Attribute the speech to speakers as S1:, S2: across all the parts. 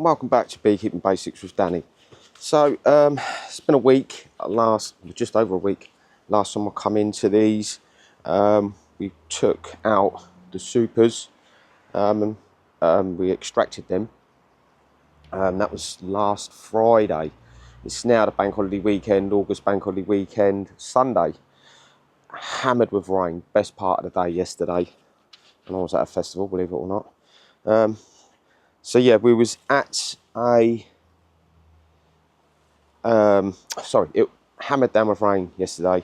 S1: Welcome back to Beekeeping Basics with Danny. So it's been a week, just over a week. Last time I come into these, we took out the supers and we extracted them. That was last Friday. It's now the bank holiday weekend, August bank holiday weekend, Sunday. Hammered with rain, best part of the day yesterday. And I was at a festival, believe it or not. So yeah, we was at it hammered down with rain yesterday.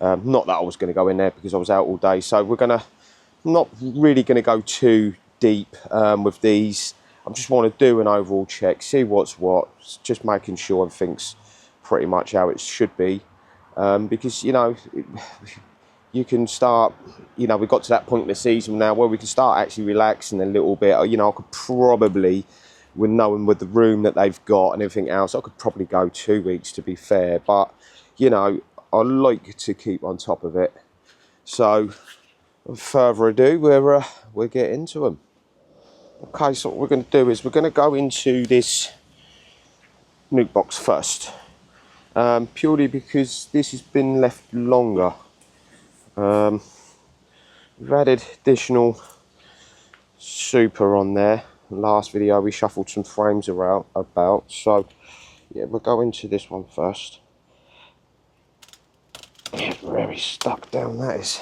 S1: Not that I was going to go in there because I was out all day. So we're not really going to go too deep with these. I just want to do an overall check, see what's what, just making sure everything's pretty much how it should be. Because, you know, you can start, you know, we got to that point in the season now where we can start actually relaxing a little bit. You know, I could probably, knowing with the room that they've got and everything else, I could probably go 2 weeks to be fair. But, you know, I like to keep on top of it. So, without further ado, we'll get into them. Okay, so what we're going to do is we're going to go into this nuke box first. Purely because this has been left longer. We've added additional super on there. Last video we shuffled some frames around about, so yeah, we'll go into this one first. Very stuck down that is.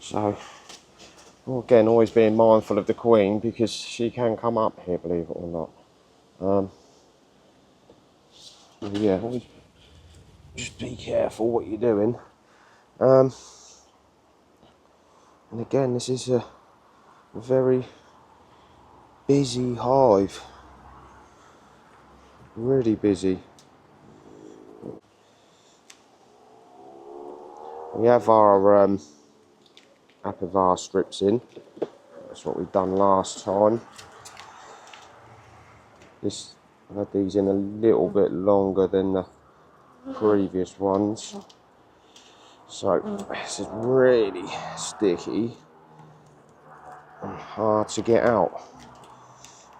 S1: So again, always being mindful of the queen because she can come up here, believe it or not. Yeah, always just be careful what you're doing. And again, this is a very busy hive. Really busy. We have our apivar strips in. That's what we've done last time. I've had these in a little bit longer than the previous ones. So this is really sticky and hard to get out.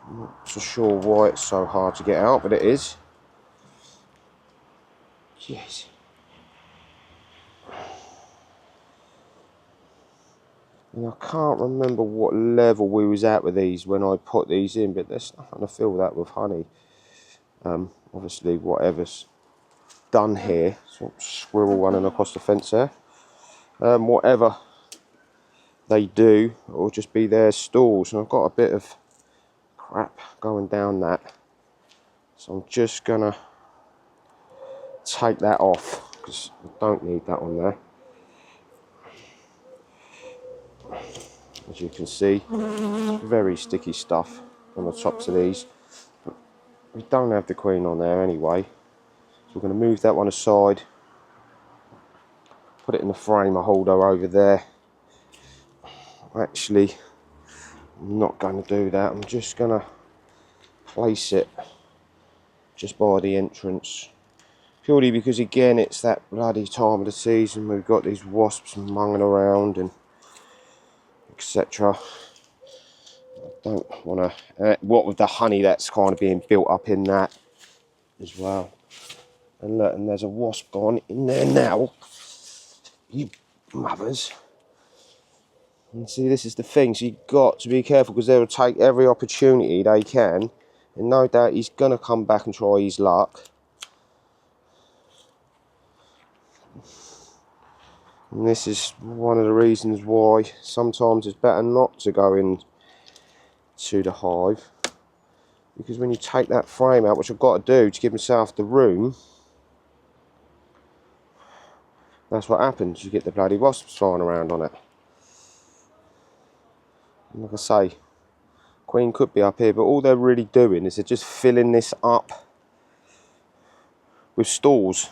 S1: I'm not so sure why it's so hard to get out, but it is. Yes. And I can't remember what level we was at with these when I put these in, but there's nothing to fill that with honey. Obviously whatever's done here, sort of squirrel running across the fence there. Whatever they do, it will just be their stalls, and I've got a bit of crap going down that, so I'm just gonna take that off because I don't need that on there. As you can see, very sticky stuff on the tops of these, but we don't have the queen on there anyway, so we're going to move that one aside, put it in the frame holder over there. Actually, I'm not going to do that. I'm just going to place it just by the entrance, purely because again it's that bloody time of the season. We've got these wasps munging around and etc. I don't want to, what with the honey that's kind of being built up in that as well. And look, and there's a wasp gone in there now, you mothers. And see, this is the thing, so you've got to be careful because they'll take every opportunity they can, and no doubt he's going to come back and try his luck. And this is one of the reasons why sometimes it's better not to go in to the hive, because when you take that frame out, which I've got to do to give myself the room, that's what happens. You get the bloody wasps flying around on it. And like I say, queen could be up here, but all they're really doing is they're just filling this up with stalls,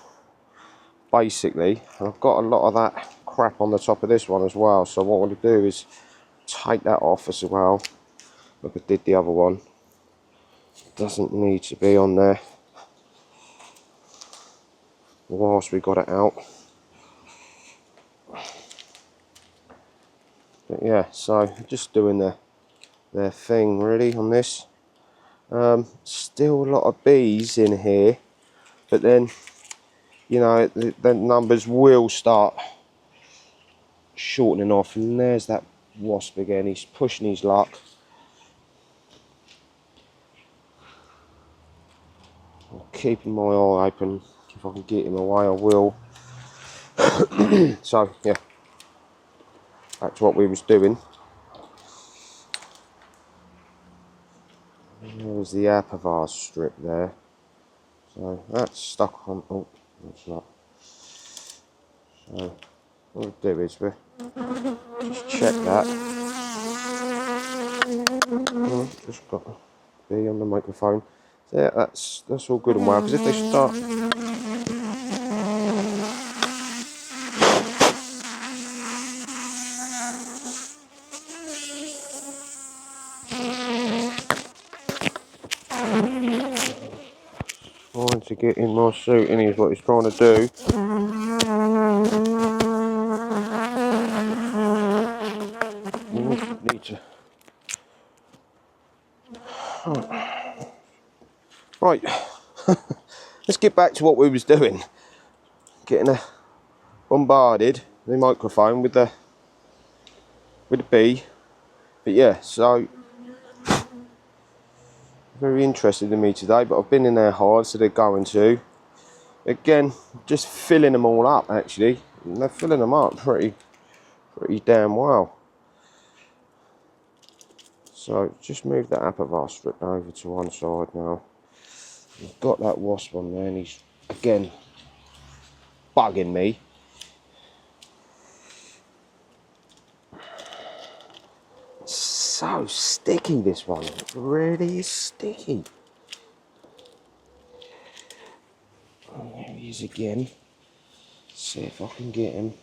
S1: basically. And I've got a lot of that crap on the top of this one as well, so what I want to do is take that off as well, like I did the other one. It doesn't need to be on there whilst we got it out. But yeah, so just doing their thing really on this. Still a lot of bees in here, but then, you know, the numbers will start shortening off. And there's that wasp again. He's pushing his luck. I'm keeping my eye open. If I can get him away, I will. So yeah, back to what we was doing. There's the apivar strip there. So that's stuck on. Oh, it's not. So what we'll do is we just check that. Oh, just got to be on the microphone. So yeah, that's all good and well. Because if they start. Trying to get in my suit, and he's what he's trying to do. Need to. Right, let's get back to what we was doing. Getting bombarded the microphone with the bee. But yeah, so very interested in me today. But I've been in their hive, so they're going to. Again, just filling them all up actually. And they're filling them up pretty damn well. So just move that apivar strip over to one side now. We've got that wasp on there, and he's again bugging me. It's so sticky, this one. It really is sticky. Oh, there he is again. See if I can get him.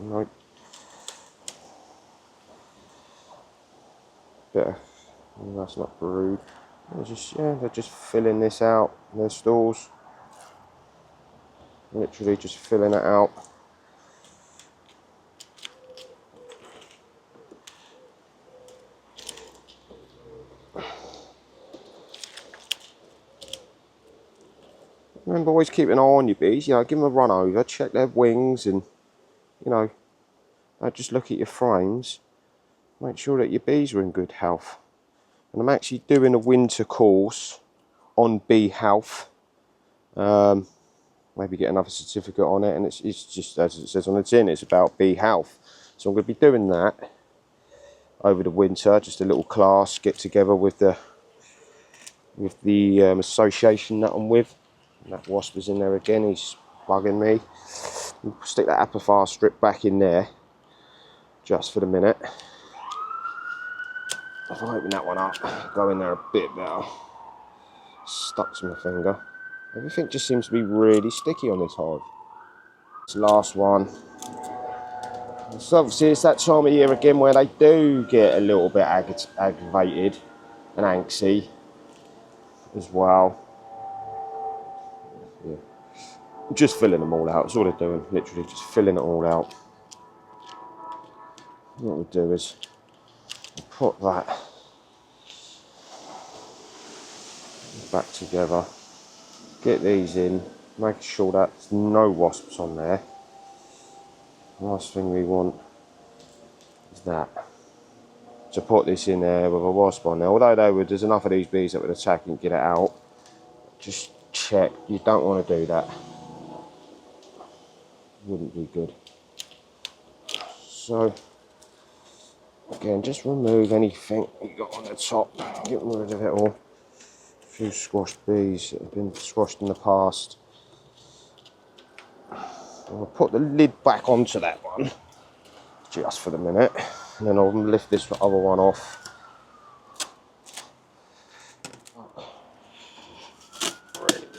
S1: Nope. Better. Oh, that's not brood. They're just filling this out in their stalls. Literally just filling it out. Remember, always keep an eye on your bees. You know, give them a run over, check their wings, and you know, just look at your frames. Make sure that your bees are in good health. And I'm actually doing a winter course on bee health. Maybe get another certificate on it, and it's just as it says on the tin, it's about bee health. So I'm going to be doing that over the winter, just a little class, get together with the association that I'm with. And that wasp is in there again, he's bugging me. Stick that apivar strip back in there, just for the minute. If I open that one up, go in there a bit better. Stuck to my finger. Everything just seems to be really sticky on this hive. This last one. So obviously it's that time of year again where they do get a little bit aggravated and antsy as well. Yeah. Just filling them all out, that's all they're doing, literally just filling it all out. What we'll do is put that back together, get these in, make sure that there's no wasps on there. Last thing we want is that. To put this in there with a wasp on there, although there's enough of these bees that would attack and get it out, just check, you don't want to do that. Wouldn't be good. So again, just remove anything you got on the top, get rid of it all. A few squashed bees that have been squashed in the past. I'll put the lid back onto that one just for the minute, and then I'll lift this other one off.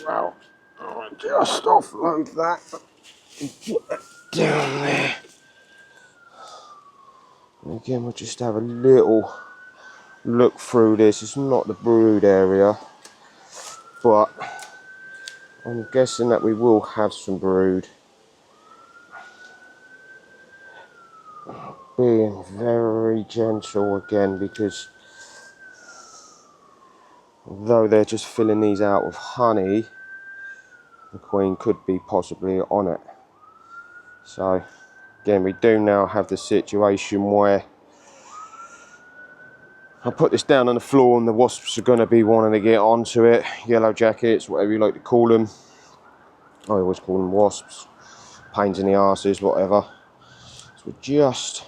S1: Well, I'll just offload that and put that down there. And again, we'll just have a little look through this. It's not the brood area, but I'm guessing that we will have some brood. being very gentle again, because although they're just filling these out with honey, the queen could be possibly on it. So again, we do now have the situation where I put this down on the floor and the wasps are going to be wanting to get onto it. Yellow jackets, whatever you like to call them. I always call them wasps. Pains in the arses, whatever. So just,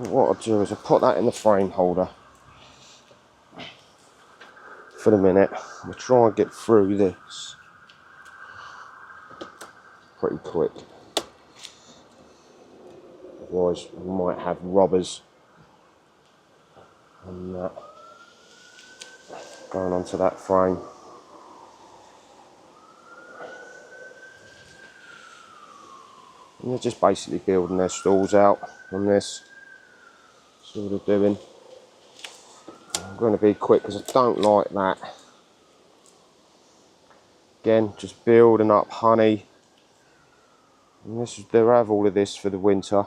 S1: what I'll do is I'll put that in the frame holder for the minute. We'll try and get through this pretty quick. Otherwise we might have robbers and that going onto that frame. And they're just basically building their stalls out on this. That's all they're doing. I'm going to be quick because I don't like that. Again, just building up honey. And this is, they have all of this for the winter.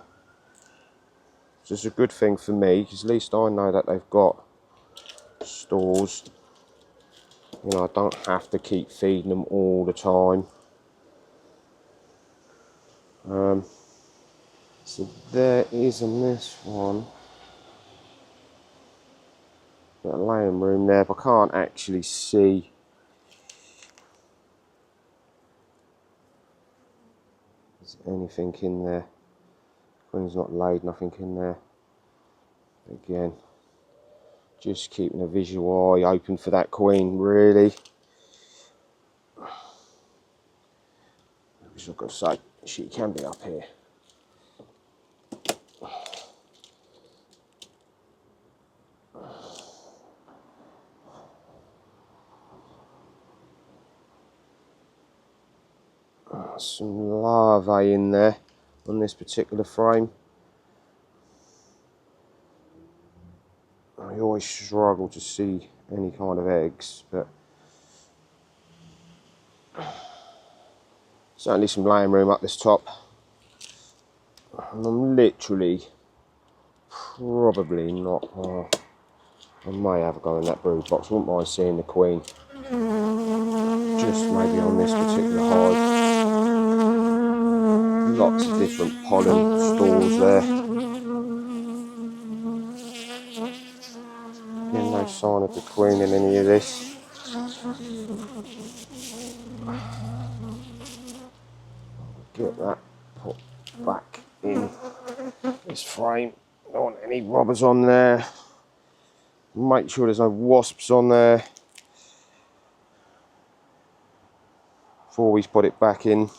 S1: So it's a good thing for me, because at least I know that they've got stores. You know, I don't have to keep feeding them all the time. So there is in this one a laying room there, but I can't actually see. Is anything in there? Queen's not laid, nothing in there. Again, just keeping a visual eye open for that queen, really. Which I've got to say, she can be up here. Some larvae in there on this particular frame. I always struggle to see any kind of eggs, but certainly some laying room up this top. And I'm literally probably not. I may have a go in that brood box. Wouldn't mind seeing the queen. Just maybe on this particular hive. Lots of different pollen stores there. Again, no sign of the queen in any of this. Get that put back in this frame. Don't want any robbers on there. Make sure there's no wasps on there before we put it back in.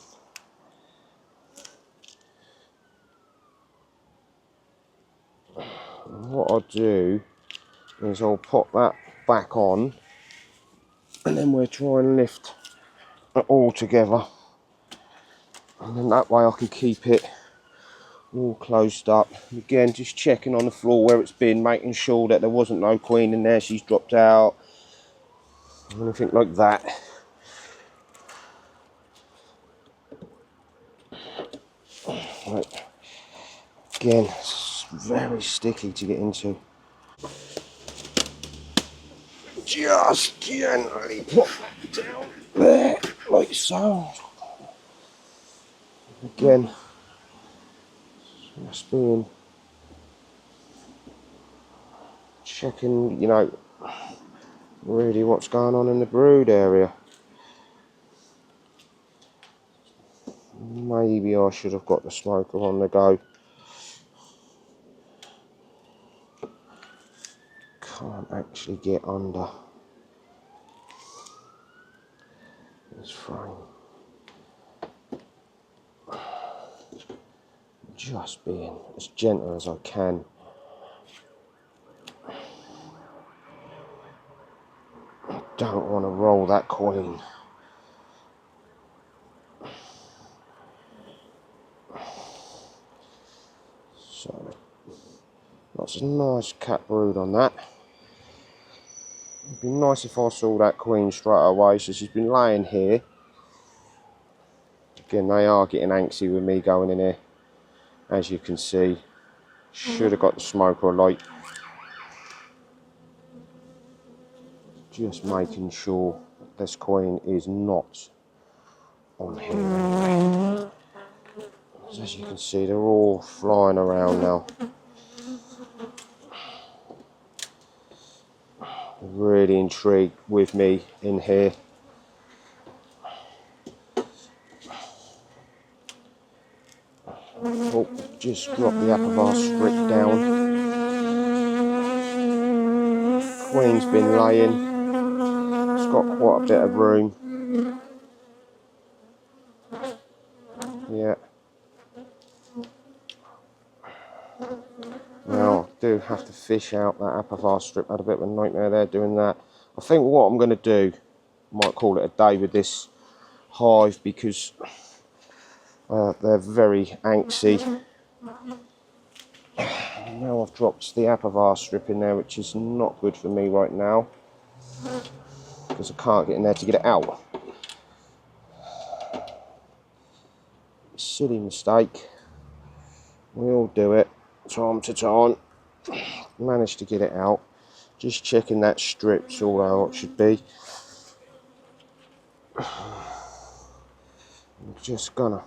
S1: What I'll do is I'll pop that back on, and then we'll try and lift it all together, and then that way I can keep it all closed up. Again, just checking on the floor where it's been, making sure that there wasn't no queen in there, she's dropped out, anything like that. Right. Again, it's very sticky to get into. Just gently put that down there, like so. Again, just being checking, you know, really what's going on in the brood area. Maybe I should have got the smoker on the go. Can't actually get under this frame. Just being as gentle as I can. I don't want to roll that queen. So, that's a nice cat brood on that. It'd be nice if I saw that queen straight away. So she's been laying here. Again, they are getting antsy with me going in here. As you can see, should have got the smoker light. Just making sure this queen is not on here. As you can see, they're all flying around now. Really intrigued with me in here. Oh, just drop the apivar strip down. Queen's been laying. It's got quite a bit of room. Yeah. Now, I do have to fish out that apivar strip. I had a bit of a nightmare there doing that. I think what I'm going to do, might call it a day with this hive, because they're very antsy. Now I've dropped the apivar strip in there, which is not good for me right now, because I can't get in there to get it out. Silly mistake. We all do it time to time. Managed to get it out. Just checking that strip's all how it should be. I'm just gonna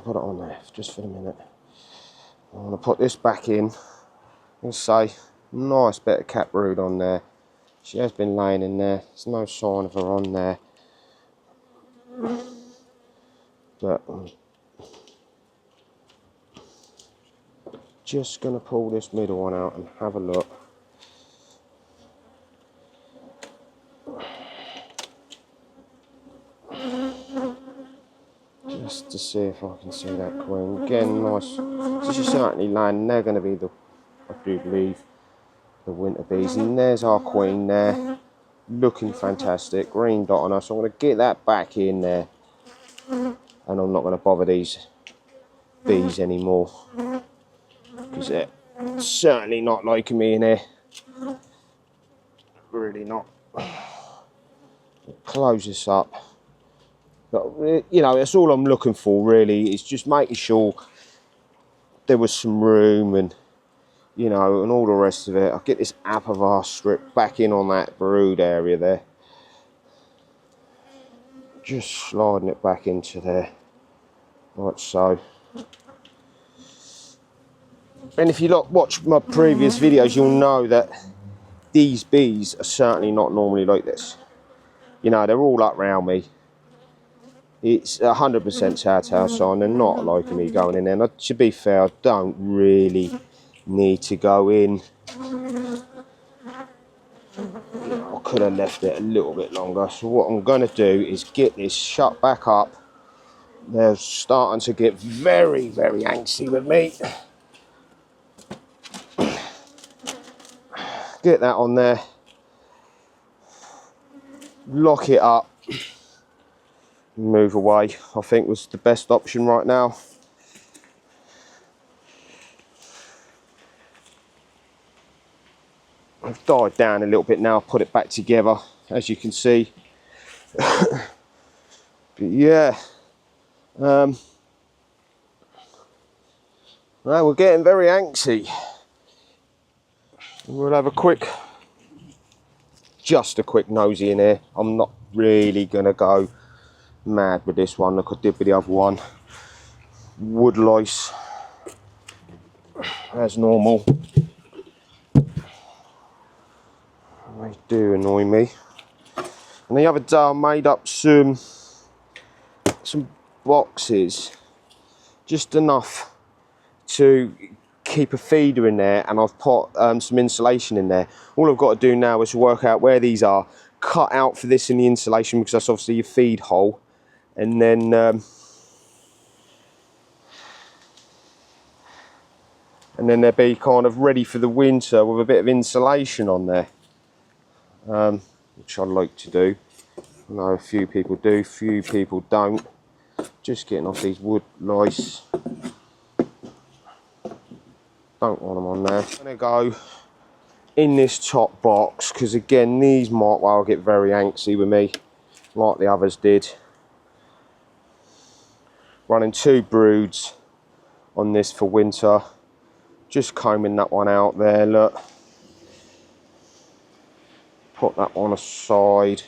S1: put it on there just for a minute. I'm gonna put this back in. And say, nice bit of cat brood on there. She has been laying in there. There's no sign of her on there. But I'm just gonna pull this middle one out and have a look. Just to see if I can see that queen. Again, nice. So she's certainly laying. They're going to be the, I do believe, the winter bees. And there's our queen there, looking fantastic. Green dot on her. So I'm going to get that back in there, and I'm not going to bother these bees anymore, because they're certainly not liking me in here. Really not. Close this up. But, you know, that's all I'm looking for, really. It's just making sure there was some room and, you know, and all the rest of it. I'll get this apivar strip back in on that brood area there. Just sliding it back into there, like so. And if you watch my previous videos, you'll know that these bees are certainly not normally like this. You know, they're all up round me. It's 100% telltale sign. They're not liking me going in there. And to be fair, I don't really need to go in. I could have left it a little bit longer. So what I'm going to do is get this shut back up. They're starting to get very, very antsy with me. Get that on there. Lock it up. Move away, I think, was the best option right now. I've died down a little bit now, put it back together, as you can see. But yeah, well, we're getting very antsy. We'll have just a quick nosy in here. I'm not really gonna go mad with this one like I did with the other one. Wood lice, as normal. They do annoy me. And the other day I made up some boxes, just enough to keep a feeder in there, and I've put some insulation in there. All I've got to do now is work out where these are, cut out for this in the insulation, because that's obviously your feed hole, and then they'll be kind of ready for the winter with a bit of insulation on there, which I like to do. I know a few people do, few people don't. Just getting off these wood lice. Don't want them on there. I'm going to go in this top box, because again, these might well get very antsy with me, like the others did. Running 2 broods on this for winter. Just combing that one out there, look. Put that one aside.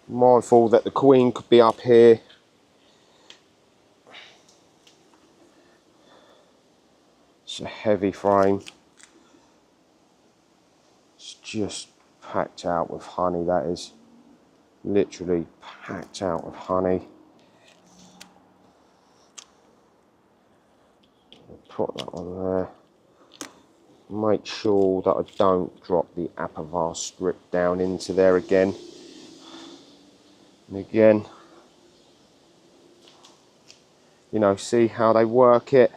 S1: Mindful that the queen could be up here. It's a heavy frame. It's just packed out with honey, that is. Literally packed out with honey. Put that on there. Make sure that I don't drop the apivar strip down into there again. And again, you know, see how they work it.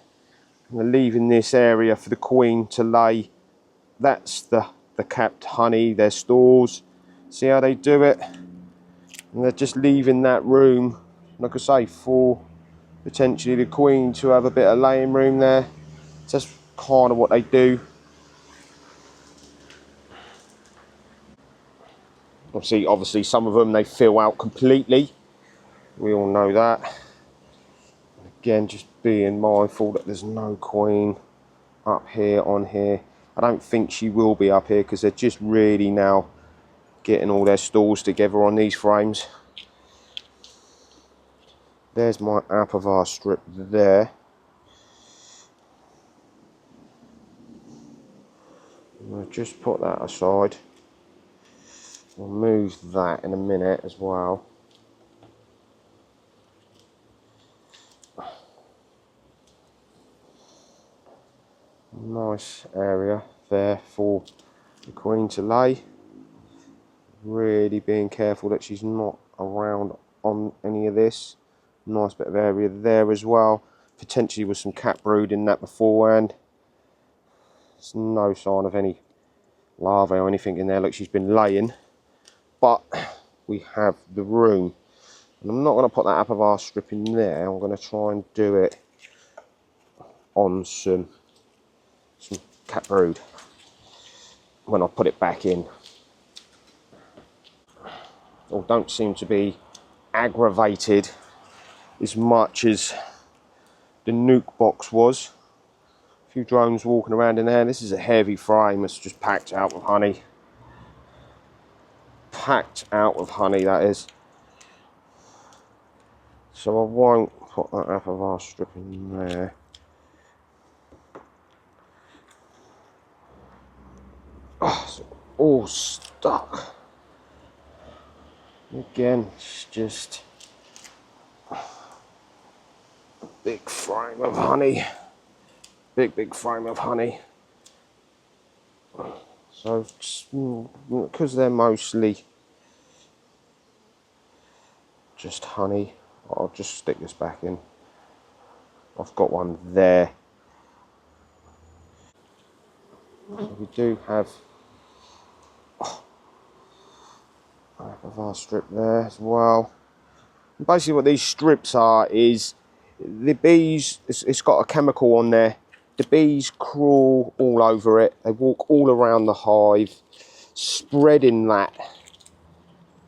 S1: And they're leaving this area for the queen to lay. That's the capped honey, their stores. See how they do it? And they're just leaving that room, like I say, for potentially the queen to have a bit of laying room there. So that's kind of what they do. Obviously some of them they fill out completely. We all know that. Again, just being mindful that there's no queen up here on here. I don't think she will be up here because they're just really now getting all their stalls together on these frames. There's my apivar strip there. I'll just put that aside. We'll move that in a minute as well. Nice area there for the queen to lay. Really being careful that she's not around on any of this. Nice bit of area there as well. Potentially with some cat brood in that beforehand. There's no sign of any larvae or anything in there like she's been laying. But we have the room. And I'm not going to put that apivar strip in there. I'm going to try and do it on some cat brood when I put it back in. Or don't seem to be aggravated as much as the nuke box was. A few drones walking around in there. This is a heavy frame. It's just packed out with honey. Packed out with honey, that is. So I won't put that apivar strip in there. Oh, it's all stuck. Again, it's just a big frame of honey. Big frame of honey. So, because they're mostly just honey, I'll just stick this back in. I've got one there. So we do have a vast strip there as well. And basically what these strips are is the bees, it's got a chemical on there. The bees crawl all over it. They walk all around the hive, spreading that,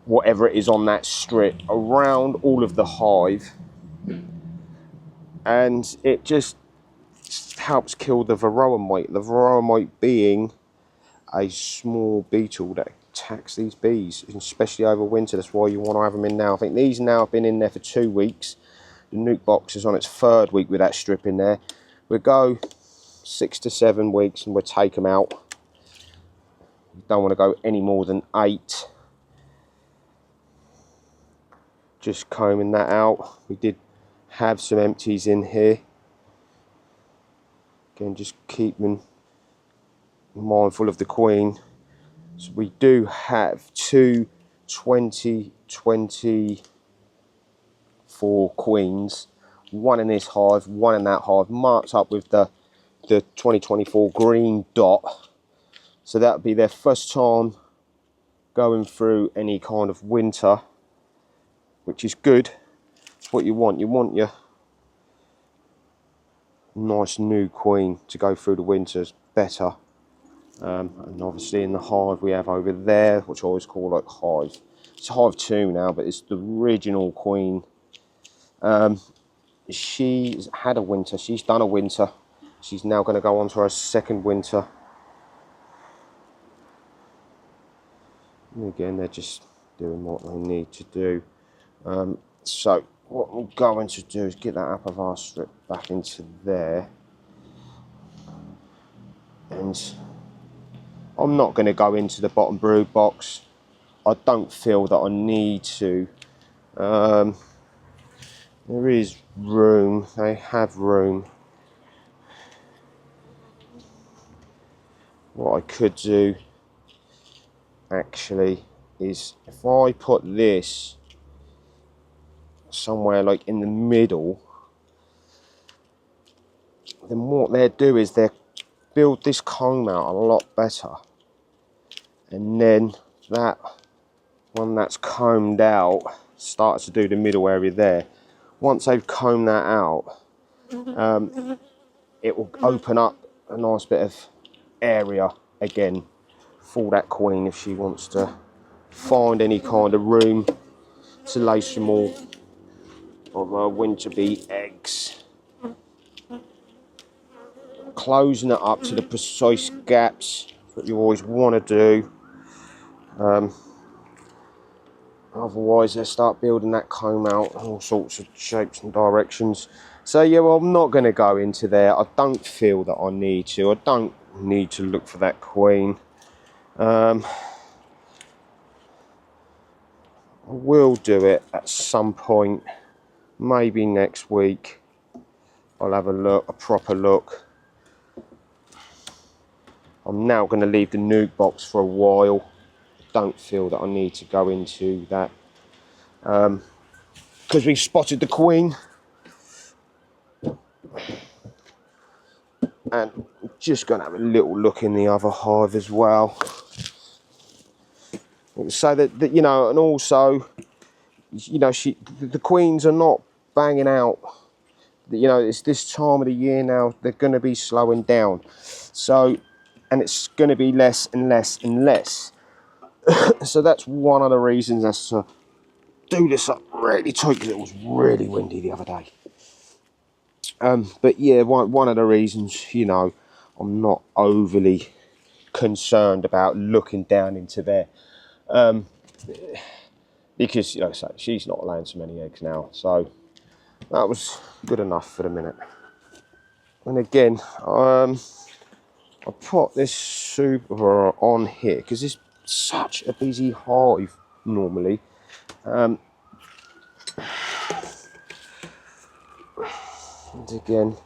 S1: whatever it is on that strip, around all of the hive. And it just helps kill the varroa mite. The varroa mite being a small beetle that attacks these bees, especially over winter. That's why you want to have them in now. I think these now have been in there for 2 weeks. The nuke box is on its 3rd week with that strip in there. We'll go 6 to 7 weeks and we'll take them out. We don't want to go any more than 8. Just combing that out. We did have some empties in here. Again, just keeping mindful of the queen. So we do have 2 2024 queens, one in this hive, one in that hive, marked up with the 2024 green dot. So that would be their first time going through any kind of winter, which is good. It's what you want. You want your nice new queen to go through the winters better. And obviously in the hive we have over there, which I always call like hive it's hive 2 now, but it's the original queen. She's had a winter, she's done a winter. She's now going to go on to her second winter. And again, they're just doing what they need to do. So what I'm going to do is get that apivar strip back into there. And I'm not going to go into the bottom brood box. I don't feel that I need to. There is room, they have room. What I could do actually is if I put this somewhere like in the middle, then what they'll do is they'll build this comb out a lot better, and then that one that's combed out starts to do the middle area there. Once they've combed that out, it will open up a nice bit of area again for that queen if she wants to find any kind of room to lay some more of her winter bee eggs. Closing it up to the precise gaps that you always want to do. Otherwise they start building that comb out in all sorts of shapes and directions. So yeah, well, I'm not going to go into there. I don't feel that I need to. I don't need to look for that queen. I will do it at some point, maybe next week. I'll have a look, a proper look. I'm now going to leave the nuke box for a while. Don't feel that I need to go into that because we spotted the queen, and I'm just going to have a little look in the other hive as well. So that you know, and also, you know, the queens are not banging out. You know, it's this time of the year now, they're going to be slowing down. So, and it's going to be less and less and less. So that's one of the reasons as to do this up really tight, because it was really windy the other day. But yeah, one of the reasons, you know, I'm not overly concerned about looking down into there. Because, you know, so she's not laying so many eggs now. So that was good enough for the minute. And again, I put this super on here because it's such a busy hive normally. And again,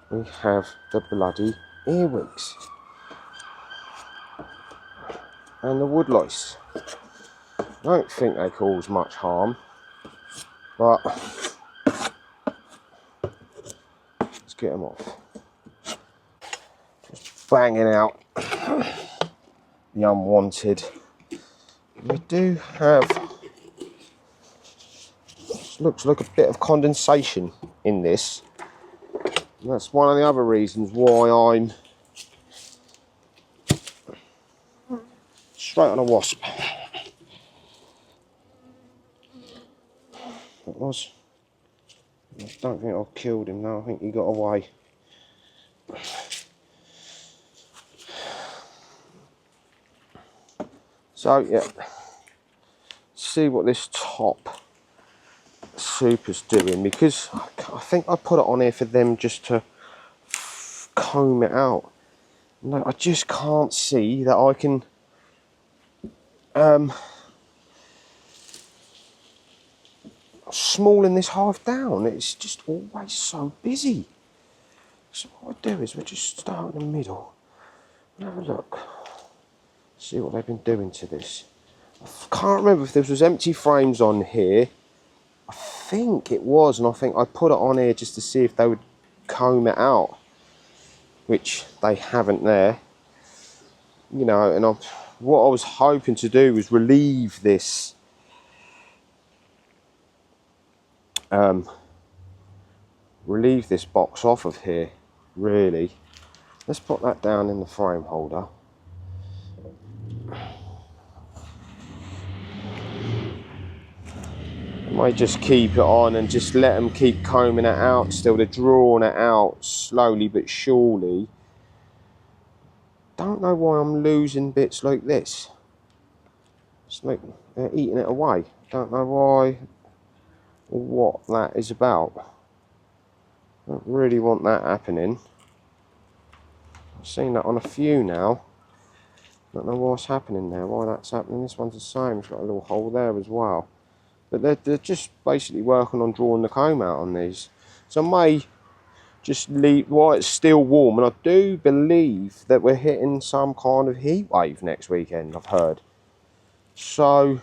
S1: we have the bloody earwigs and the woodlice. I don't think they cause much harm, but let's get them off. Just banging out the unwanted. We do have, looks like a bit of condensation in this. And that's one of the other reasons why I'm straight on a wasp. It was. I don't think I've killed him now. I think he got away. So yeah, see what this top super's doing, because I think I put it on here for them just to comb it out. No, I just can't see that I can smalling this hive down. It's just always so busy. So what I do is we just start in the middle and have a look, see what they've been doing to this. I can't remember if there was empty frames on here. I think it was, and I think I put it on here just to see if they would comb it out, which they haven't there. You know, and what I was hoping to do was relieve this box off of here, really. Let's put that down in the frame holder. Might just keep it on and just let them keep combing it out still. They're drawing it out slowly but surely. Don't know why I'm losing bits like this. It's like they're eating it away. Don't know why or what that is about. Don't really want that happening. I've seen that on a few now. Don't know what's happening there, why that's happening. This one's the same, it's got a little hole there as well. But they're just basically working on drawing the comb out on these. So I may just leave while it's still warm, and I do believe that we're hitting some kind of heat wave next weekend, I've heard. So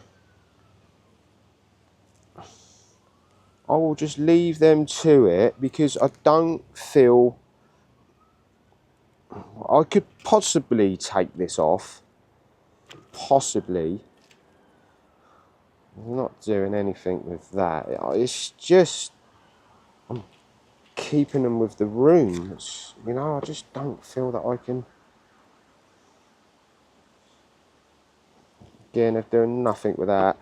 S1: I will just leave them to it, because I don't feel I could possibly take this off. Possibly. I'm not doing anything with that. It's just I'm keeping them with the room. It's, you know, I just don't feel that I can. Again, they're doing nothing with that.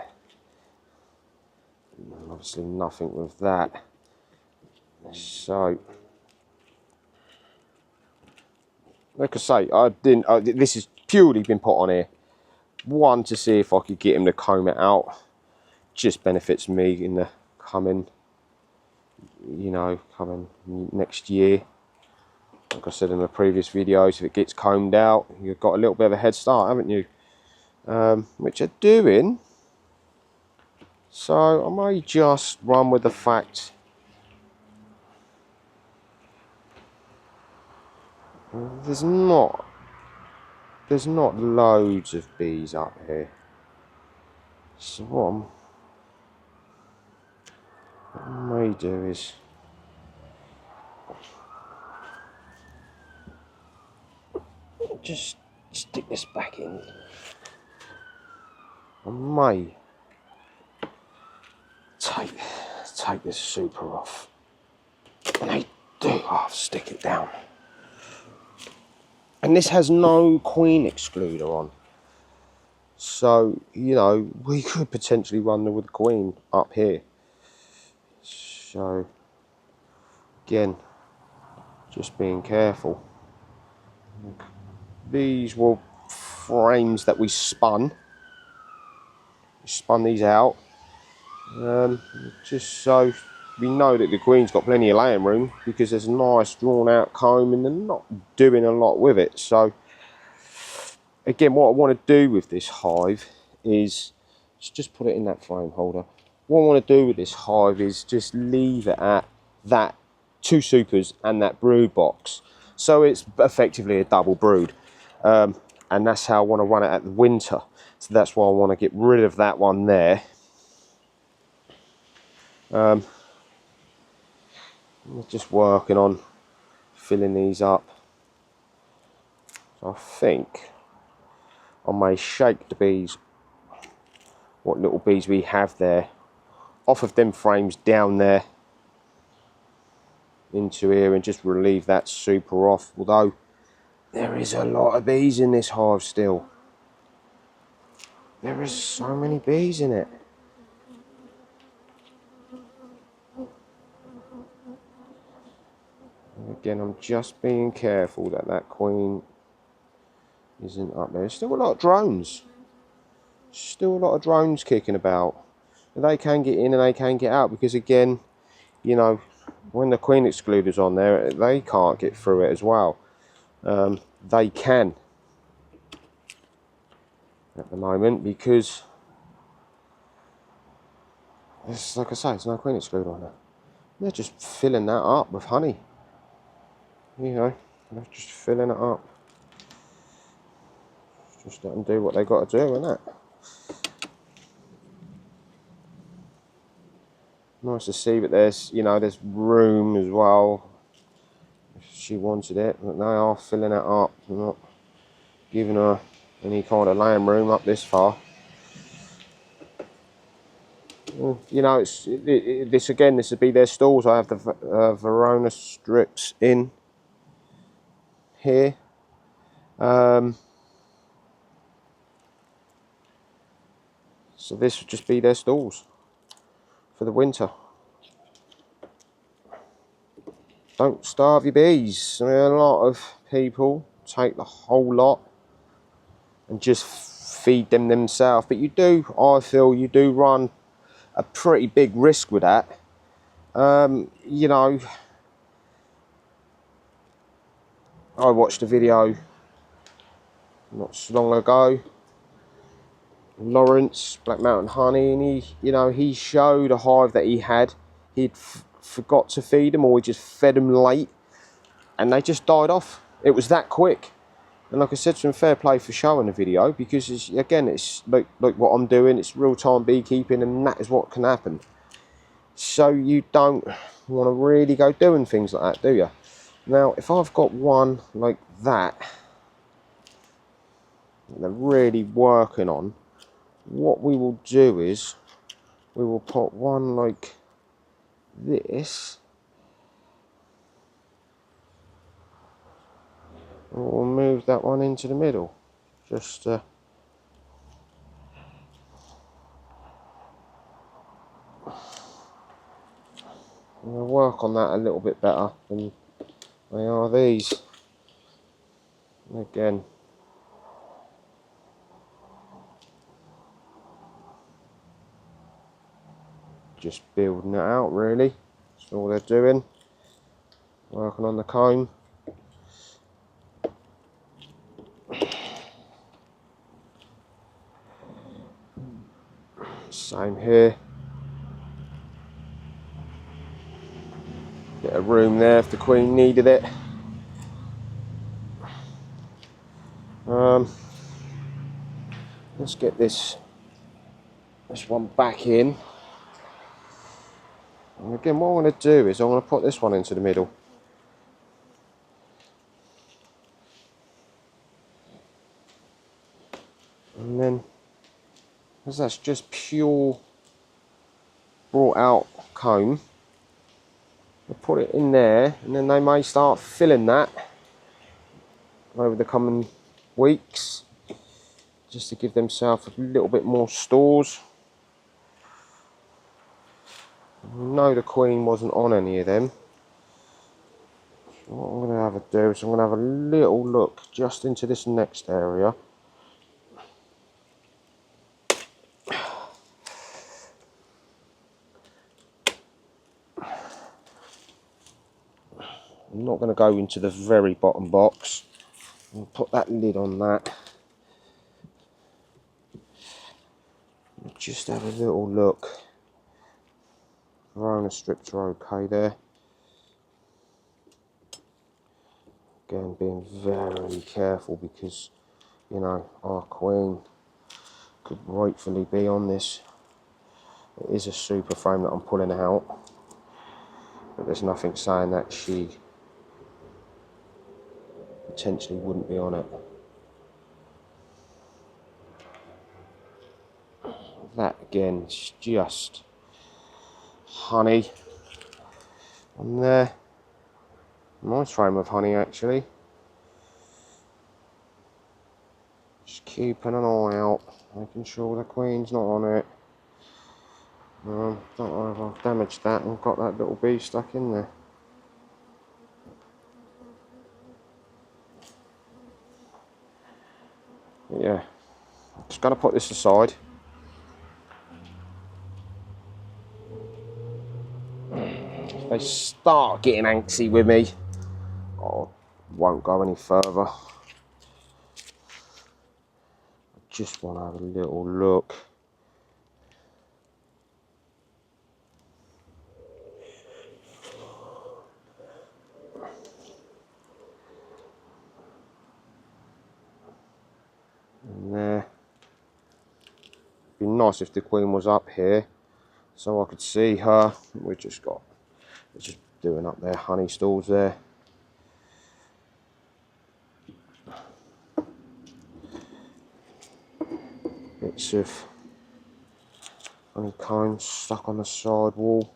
S1: Obviously nothing with that. So, like I say, I didn't. This has purely been put on here. One, to see if I could get him to comb it out. Just benefits me in the coming, you know, coming next year. Like I said in the previous videos, if it gets combed out, you've got a little bit of a head start, haven't you? Which I'm doing. So I may just run with the fact there's not loads of bees up here. So what I may do is just stick this back in. I may take this super off. And I do. I'll stick it down. And this has no queen excluder on. So, you know, we could potentially run with the queen up here. So, again, just being careful. These were frames that we spun. We spun these out. Just so we know that the queen's got plenty of laying room, because there's a nice drawn out comb and they're not doing a lot with it. So again, what I want to do with this hive is just put it in that frame holder. What I want to do with this hive is just leave it at that 2 supers and that brood box, so it's effectively a double brood, and that's how I want to run it at the winter. So that's why I want to get rid of that one there. I'm just working on filling these up. So I think I may shake the bees, what little bees we have there, off of them frames down there into here, and just relieve that super off. Although there is a lot of bees in this hive still. There is so many bees in it. Again, I'm just being careful that that queen isn't up there. There's still a lot of drones. Still a lot of drones kicking about. And they can get in and they can get out, because again, you know, when the queen excluder's on there, they can't get through it as well. They can at the moment, because it's like I say, there's no queen excluder on there. They're just filling that up with honey. You know, they're just filling it up. Just let them do what they got to do, isn't it? Nice to see, but there's, you know, there's room as well. If she wanted it, but they are filling it up. They're not giving her any kind of laying room up this far. You know, this again, this would be their stalls. I have the Verona strips in here. So this would just be their stalls. for the winter. Don't starve your bees. I mean, a lot of people take the whole lot and just feed them themselves, but you do, I feel you do run a pretty big risk with that. You know, I watched a video not so long ago, Lawrence, Black Mountain Honey, and he showed a hive that he had. He'd forgot to feed them, or he just fed them late, and they just died off. It was that quick. And like I said to him, fair play for showing the video, because it's like what I'm doing. It's real-time beekeeping, and that is what can happen. So you don't want to really go doing things like that, do you? Now, if I've got one like that they're really working on, what we will do is we will put one like this, and we'll move that one into the middle. Just we'll work on that a little bit better than they are these. Again, just building it out really. That's all they're doing. Working on the comb. Same here. Bit of room there if the queen needed it. Let's get this one back in. And again, what I'm going to do is I'm going to put this one into the middle. And then, because that's just pure brought out comb, I'll put it in there, and then they may start filling that over the coming weeks, just to give themselves a little bit more stores. No, the queen wasn't on any of them. So what I'm going to have to do is I'm going to have a little look just into this next area. I'm not going to go into the very bottom box. I'll put that lid on that. Just have a little look. Corona strips are okay there. Again, being very careful, because you know our queen could rightfully be on this. It is a super frame that I'm pulling out, but there's nothing saying that she potentially wouldn't be on it. That again is just honey on there. Nice frame of honey actually. Just keeping an eye out, making sure the queen's not on it. Don't know if I've damaged that and got that little bee stuck in there. But yeah, just gonna put this aside. If they start getting antsy with me, I won't go any further. I just want to have a little look. And there. It'd be nice if the queen was up here so I could see her. We're just doing up there honey stalls there. Bits of honeycomb stuck on the side wall.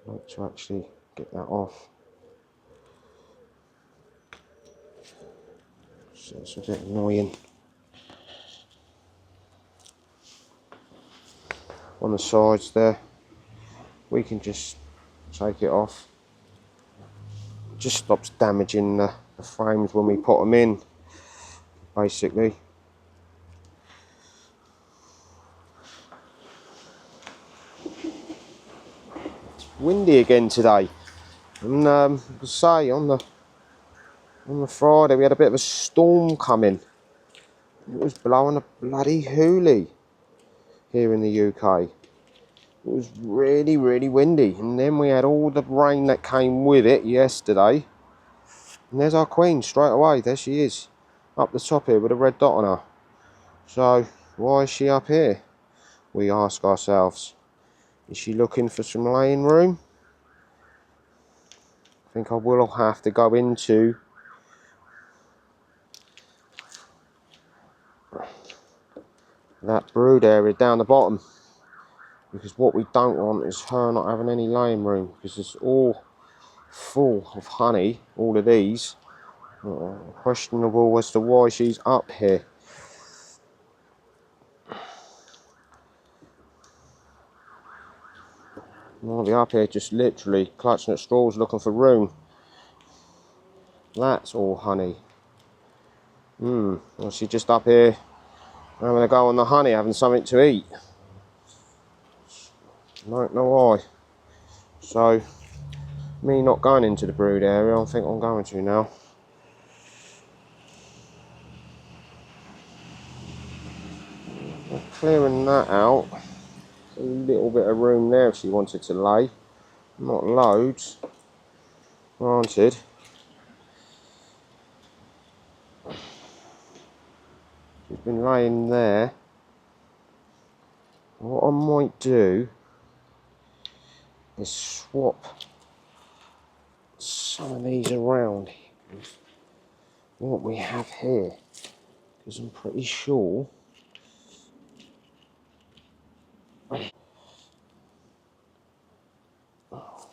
S1: I'd like to actually get that off. So it's a bit annoying. on the sides there. We can just take it off. It just stops damaging the frames when we put them in, basically. It's windy again today, and say on the Friday we had a bit of a storm coming. It was blowing a bloody hoolie here in the UK. It was really, really windy, and then we had all the rain that came with it yesterday. And there's our queen straight away. There she is, up the top here with a red dot on her. So why is she up here? We ask ourselves. Is she looking for some laying room? I think I will have to go into that brood area down the bottom, because what we don't want is her not having any laying room, because it's all full of honey, all of these. Questionable as to why she's up here. Might be up here just literally clutching at straws looking for room. That's all honey. Well, she's just up here having a go on the honey, having something to eat. Don't know why. So, me not going into the brood area, I think I'm going to now. Clearing that out. A little bit of room there if she wanted to lay. Not loads, granted. She's been laying there. What I might do is swap some of these around with what we have here, because I'm pretty sure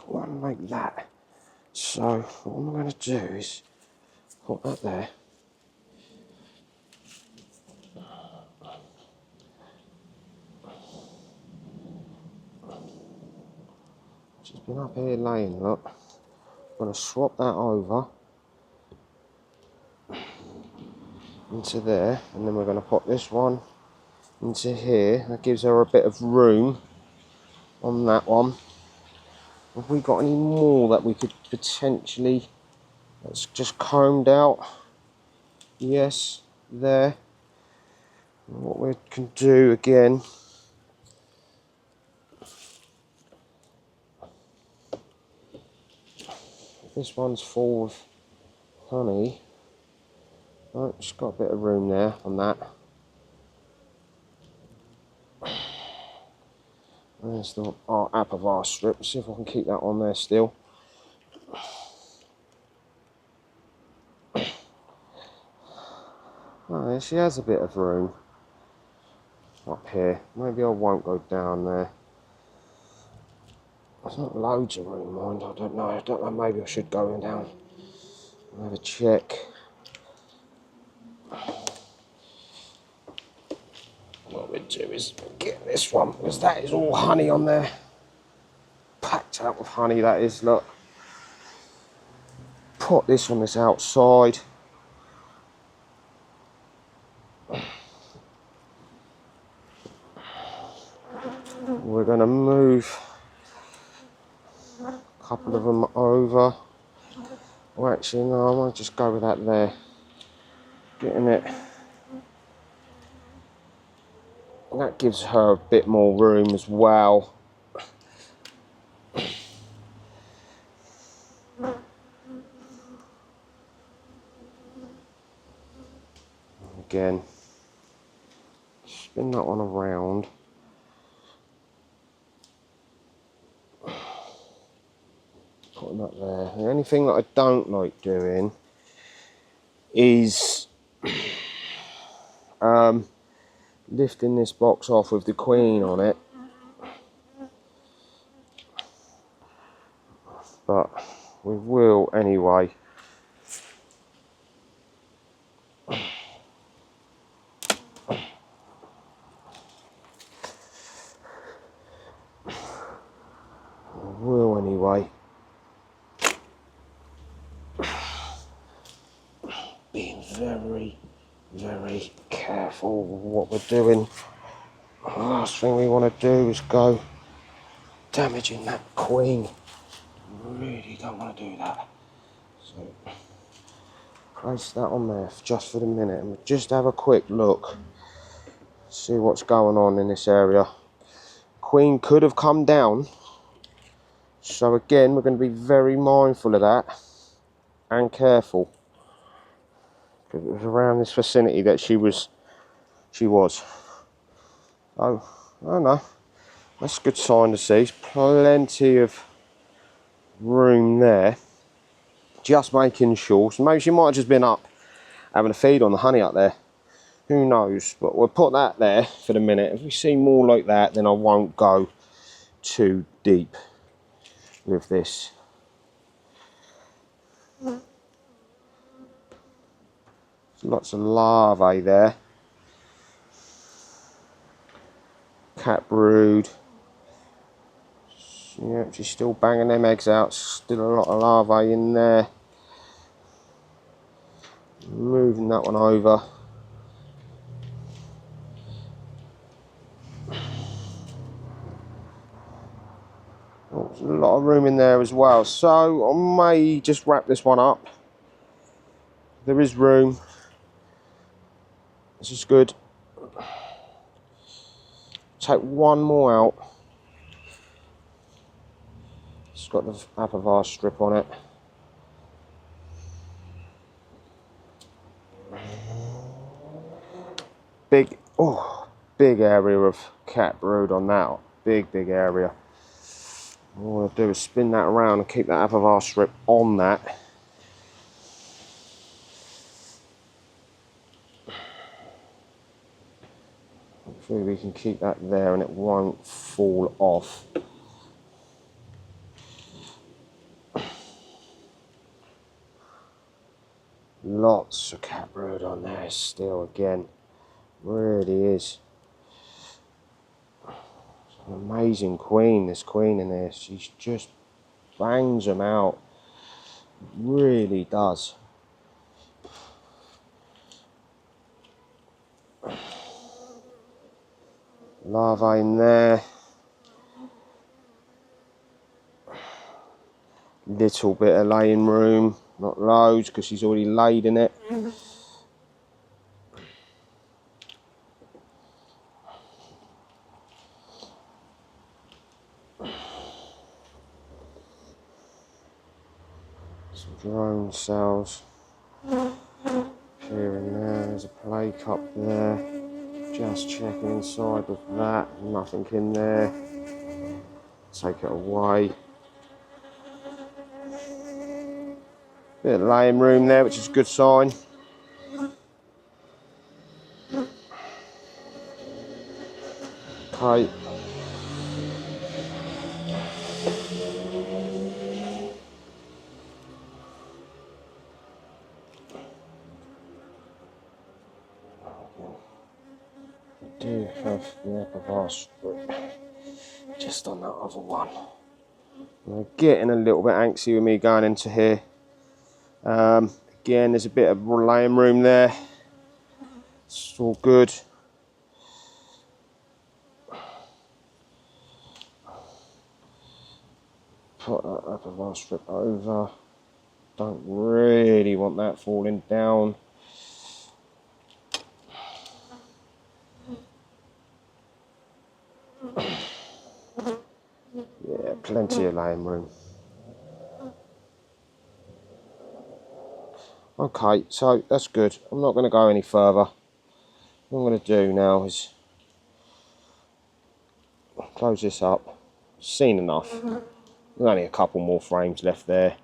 S1: one like that. So what I'm going to do is put that there. She's been up here laying, look. I'm going to swap that over into there, and then we're going to put this one into here. That gives her a bit of room on that one. Have we got any more that we could potentially, that's just combed out? Yes, there. And what we can do again, this one's full of honey. Oh, just got a bit of room there on that. There's the apivar strip. See if I can keep that on there still. Oh, she has a bit of room up here. Maybe I won't go down there. There's not loads of room, mind. I don't know. Maybe I should go down and have a check. What we'll do is get this one, because that is all honey on there. Packed out with honey, that is. Look. Put this on this outside. We're going to move a couple of them over. Oh, actually, no, I might just go with that there. Getting it. And that gives her a bit more room as well. Again, spin that one around. Putting that there. The only thing that I don't like doing is lifting this box off with the queen on it. But we will anyway. very, very careful with what we're doing. The last thing we want to do is go damaging that queen. Really don't want to do that. So place that on there just for the minute and we'll just have a quick look, see what's going on in this area. Queen could have come down, so again we're going to be very mindful of that and careful, because it was around this vicinity that she was. Oh, I don't know. That's a good sign to see. There's plenty of room there. Just making sure. So maybe she might have just been up having a feed on the honey up there. Who knows? But we'll put that there for the minute. If we see more like that, then I won't go too deep with this. There's lots of larvae there. Cat brood. Yeah, she's still banging them eggs out. Still a lot of larvae in there. Moving that one over. Oh, there's a lot of room in there as well. So I may just wrap this one up. There is room. This is good. Take one more out. It's got the apivar strip on it. Big area of cat brood on that. Big area. All I want to do is spin that around and keep that apivar strip on that. Hopefully we can keep that there and it won't fall off. Lots of cat brood on there still again. Really is. It's an amazing queen, this queen in there. She just bangs them out. Really does. Larvae in there. Little bit of laying room. Not loads because she's already laid in it. Some drone cells here and there. There's a play cup there. Just checking inside with that. Nothing in there. Take it away. Bit of laying room there, which is a good sign. Okay. I do have the apivar strip just on that other one. I'm getting a little bit antsy with me going into here. Again, there's a bit of laying room there. It's all good. Put that apivar strip over. Don't really want that falling down. Yeah, plenty of laying room. Okay, so that's good. I'm not going to go any further. What I'm going to do now is close this up. Seen enough. There's only a couple more frames left there.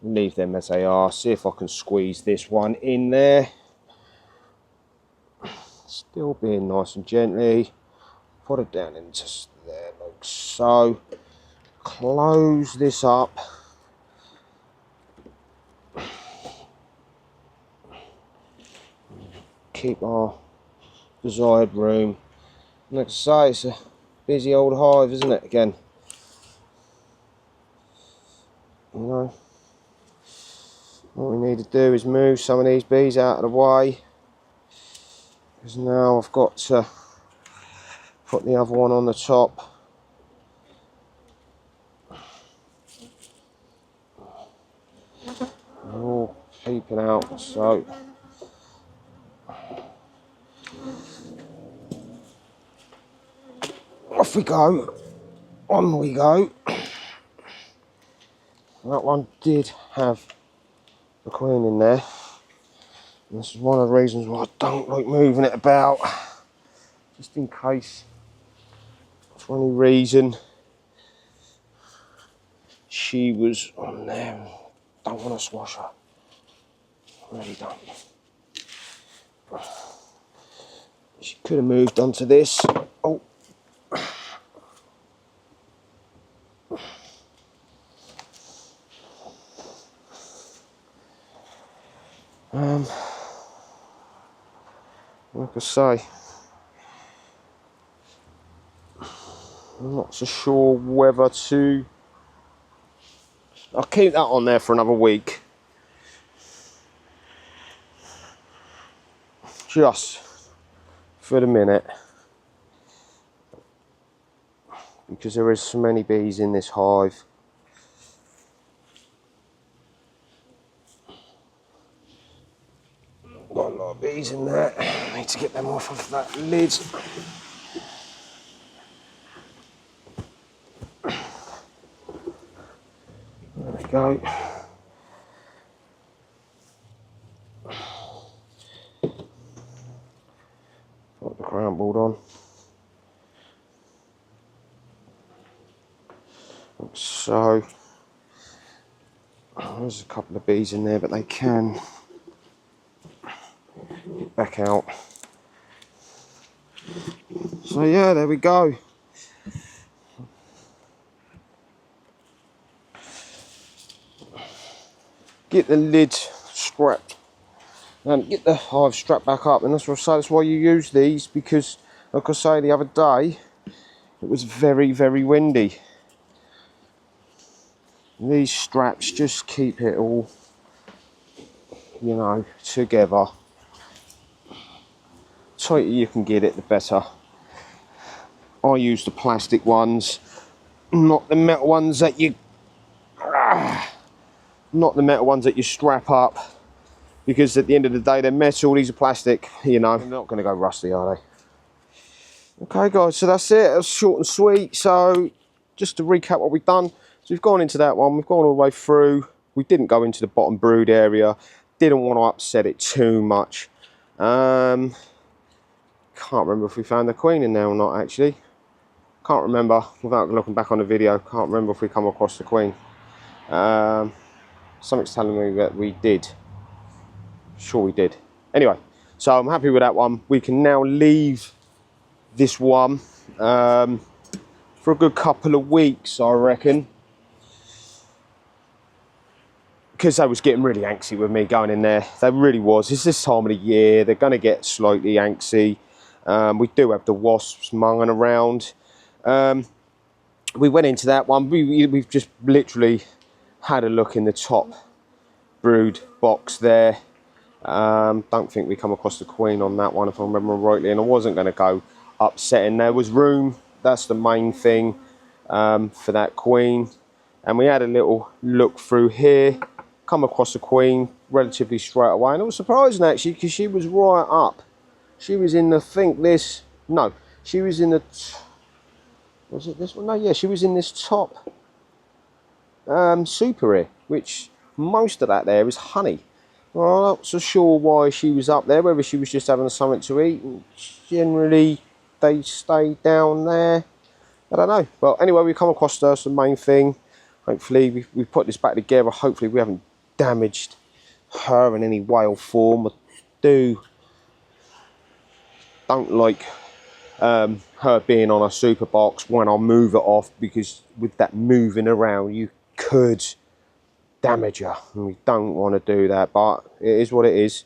S1: Leave them as they are. See if I can squeeze this one in there. Still being nice and gently. Put it down into there like so. Close this up. Keep our desired room. Like I say, it's a busy old hive, isn't it, again? You know? What we need to do is move some of these bees out of the way, because now I've got to put the other one on the top. They're all peeping out, so off we go, on we go. That one did have the queen in there. And this is one of the reasons why I don't like moving it about, just in case for any reason she was on there. Don't want to swash her, really don't. She could have moved onto this. Oh. Like I say, I'm not so sure whether to. I'll keep that on there for another week, just for the minute, because there is so many bees in this hive. Got a lot of bees in there. I need to get them off of that lid. There we go. Put the crown board on. Like so. There's a couple of bees in there, but they can get back out. So yeah, there we go. Get the lid strapped and get the hive strapped back up, and that's what I say, that's why you use these, because like I say, the other day it was very, very windy. These straps just keep it all, you know, together. Tighter you can get it, the better. I use the plastic ones, not the metal ones that you strap up, because at the end of the day they're metal, these are plastic, you know. They're not going to go rusty, are they? Okay guys, so that's it. That's short and sweet. So just to recap what we've done, so we've gone into that one, we've gone all the way through, we didn't go into the bottom brood area, didn't want to upset it too much. Can't remember if we found the queen in there or not, actually. Can't remember, without looking back on the video, can't remember if we come across the queen. Something's telling me that we did. Sure we did. Anyway, so I'm happy with that one. We can now leave this one for a good couple of weeks, I reckon, because they was getting really antsy with me going in there. They really was. It's this time of the year, they're going to get slightly antsy. We do have the wasps munging around. We went into that one. We've just literally had a look in the top brood box there. Don't think we come across the queen on that one, if I remember rightly, and I wasn't going to go upsetting. There was room, that's the main thing, for that queen. And we had a little look through here, come across the queen relatively straight away, and it was surprising actually, because she was right up. She was in the, she was in the, was it this one? No, yeah, she was in this top super here, which most of that there is honey. Well, I'm not so sure why she was up there, whether she was just having something to eat. Generally, they stay down there. I don't know. Well, anyway, we come across her, that's the main thing. Hopefully, we've put this back together. Hopefully, we haven't damaged her in any way or form. I don't like her being on a super box when I move it off, because with that moving around, you could damage her, and we don't want to do that, but it is what it is.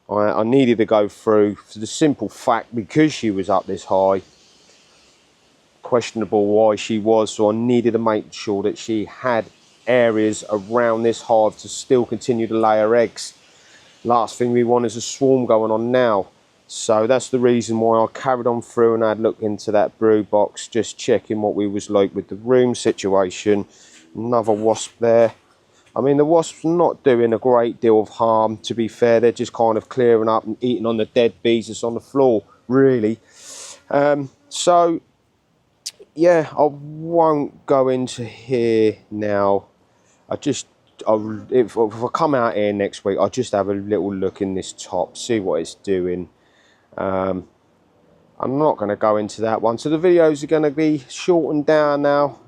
S1: I needed to go through for the simple fact, because she was up this high, questionable why she was, so I needed to make sure that she had areas around this hive to still continue to lay her eggs. Last thing we want is a swarm going on now. So that's the reason why I carried on through and I had a look into that brood box, just checking what we was like with the room situation. Another wasp there. I mean, the wasps not doing a great deal of harm, to be fair. They're just kind of clearing up and eating on the dead bees that's on the floor, really. So, yeah, I won't go into here now. If I come out here next week, I'll just have a little look in this top, see what it's doing. I'm not going to go into that one. So the videos are going to be shortened down now.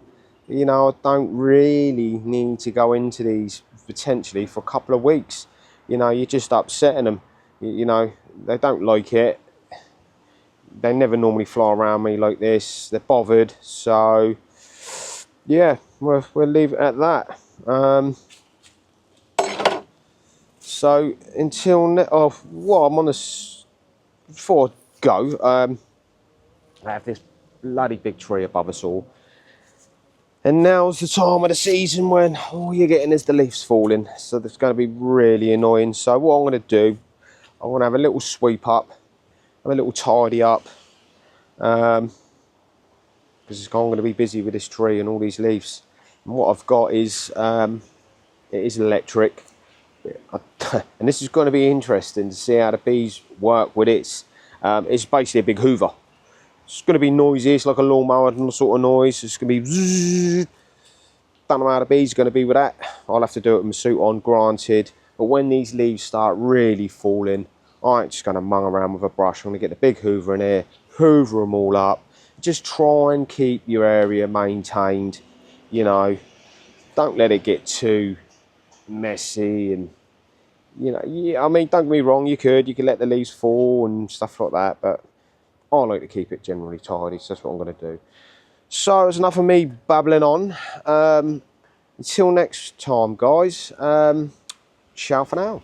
S1: You know, I don't really need to go into these potentially for a couple of weeks. You know, you're just upsetting them. You know, they don't like it. They never normally fly around me like this. They're bothered. So, yeah, we'll leave it at that. So, until well, I'm on this, before I go, I have this bloody big tree above us all. And now's the time of the season when all you're getting is the leaves falling. So that's going to be really annoying. So what I'm going to do, I want to have a little sweep up, have a little tidy up. Because I'm going to be busy with this tree and all these leaves. And what I've got is, it is electric. And this is going to be interesting to see how the bees work with it. It's basically a big hoover. It's going to be noisy. It's like a lawnmower sort of noise. It's going to be zzz. Don't know how the bees are going to be with that. I'll have to do it with my suit on, granted. But when these leaves start really falling, I ain't just going to mung around with a brush. I'm going to get the big hoover in here, hoover them all up. Just try and keep your area maintained. You know, don't let it get too messy. And, you know, yeah, I mean, don't get me wrong, you could let the leaves fall and stuff like that. But I like to keep it generally tidy, so that's what I'm going to do. So it's enough of me babbling on. Until next time, guys, ciao for now.